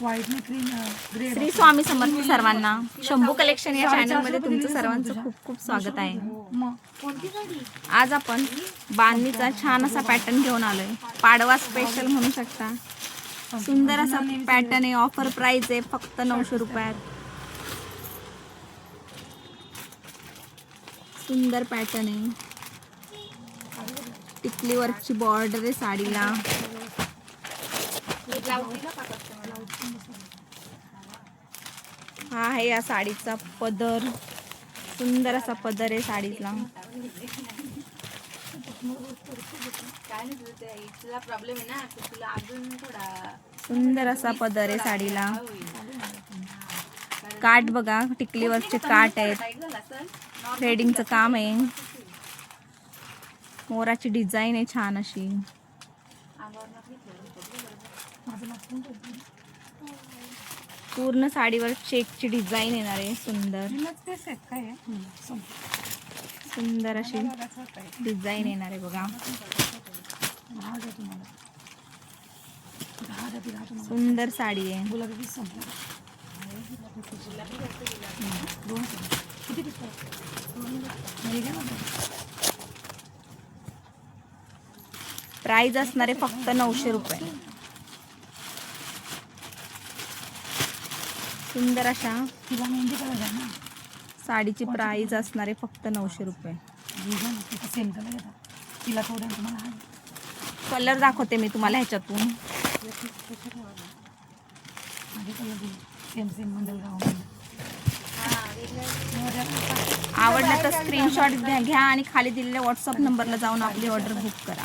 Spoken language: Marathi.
श्री स्वामी समर्थ सर्वांना. शंभू कलेक्शन या चॅनलमध्ये तुमचं सर्वांचं खूप खूप स्वागत आहे. आज आपण बांधणीचा छान असा पॅटर्न घेऊन आलोय. पाडवा स्पेशल म्हणू शकता. सुंदर असा पॅटर्न आहे. ऑफर प्राइस आहे फक्त 900 रुपयात. सुंदर पॅटर्न आहे. टिकली वर्कची बॉर्डर आहे साडीला. हा आहे या साडीचा पदर. सुंदर असा पदर आहे साडीला. सुंदर असा पदर आहे साडीला. काठ बघा, टिकली वर्कचे काठ आहेत. थ्रेडिंगचं काम आहे. मोराची डिझाईन आहे छान अशी. पूर्ण साडीवर चेकची डिझाईन येणार आहे. सुंदर अशी डिझाईन येणार आहे बघा. सुंदर साडी आहे. प्राइस असणार आहे फक्त 900 रुपये. सुंदर अशा साडीची प्राइस असणार आहे फक्त 900 रुपये. कलर दाखवते मी तुम्हाला ह्याच्यातून. आवडलं तर स्क्रीनशॉट घ्या आणि खाली दिलेल्या व्हॉट्सअप नंबरला जाऊन आपली ऑर्डर बुक करा.